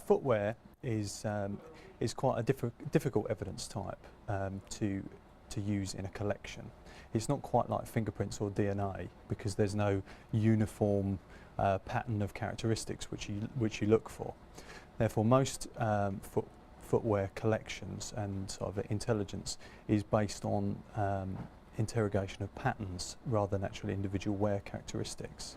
Footwear is quite a difficult evidence type to use in a collection. It's not quite like fingerprints or DNA because there's no uniform pattern of characteristics which you look for. Therefore, most footwear collections and sort of intelligence is based on interrogation of patterns rather than actually individual wear characteristics.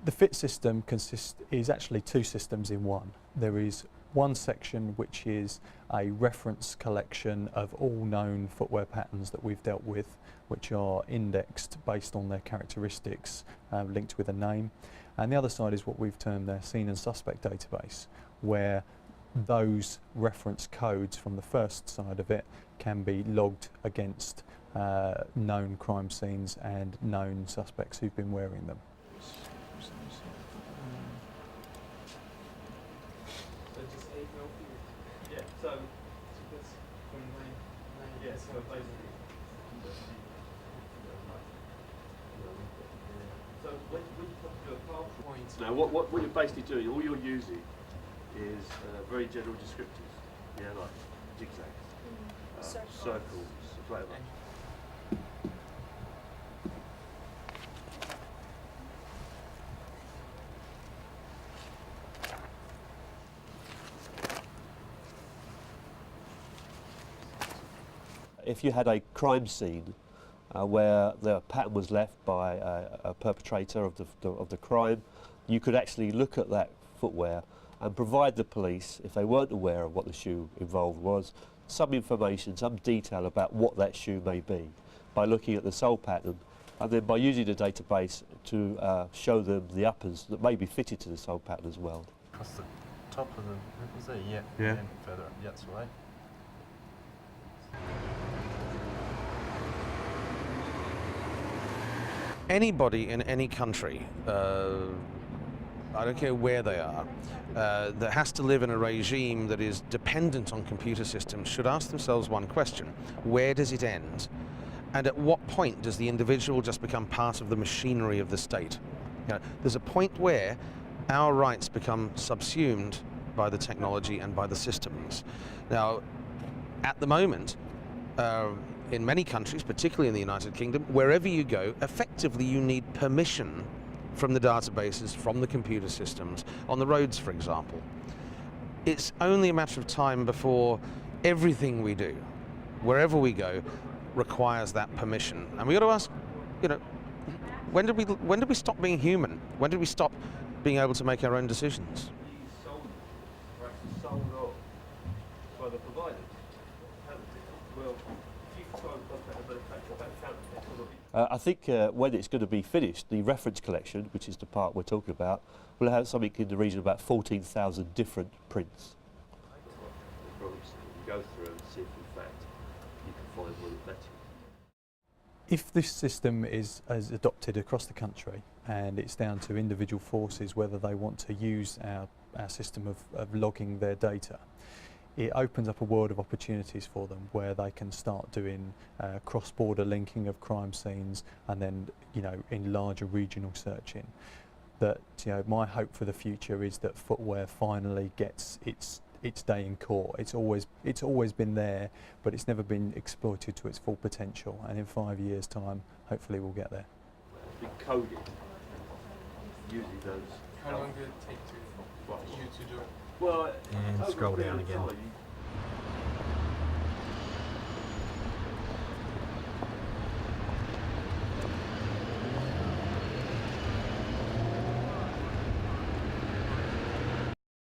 The FIT system is actually two systems in one. There is one section which is a reference collection of all known footwear patterns that we've dealt with, which are indexed based on their characteristics linked with a name. And the other side is what we've termed their scene and suspect database, where those reference codes from the first side of it can be logged against known crime scenes and known suspects who've been wearing them. Now, what you're basically doing, all you're using is very general descriptors, yeah, like zigzags, circles, whatever. If you had a crime scene where the pattern was left by a perpetrator of the crime, you could actually look at that footwear and provide the police, if they weren't aware of what the shoe involved was, some information, some detail about what that shoe may be by looking at the sole pattern, and then by using the database to show them the uppers that may be fitted to the sole pattern as well. Across the top of the, was there? Yeah. Yeah. And further up, yeah, that's right. Anybody in any country, I don't care where they are, that has to live in a regime that is dependent on computer systems should ask themselves one question: where does it end? And at what point does the individual just become part of the machinery of the state? You know, there's a point where our rights become subsumed by the technology and by the systems. Now, at the moment, in many countries, particularly in the United Kingdom, wherever you go, effectively you need permission from the databases, from the computer systems, on the roads, for example. It's only a matter of time before everything we do, wherever we go, requires that permission. And we got to ask, you know, when did we stop being human? When did we stop being able to make our own decisions? Sold off by the providers. Well, I think when it's going to be finished, the reference collection, which is the part we're talking about, will have something in the region of about 14,000 different prints. You go through and see if in fact you can find one better. If this system is adopted across the country, and it's down to individual forces whether they want to use our system of logging their data, it opens up a world of opportunities for them where they can start doing cross-border linking of crime scenes, and then, you know, in larger regional searching. That, you know, my hope for the future is that footwear finally gets its day in court. It's always been there, but it's never been exploited to its full potential. And in 5 years' time, hopefully we'll get there. Be coded using those. How long did it take you to do it? Well, and scroll down again.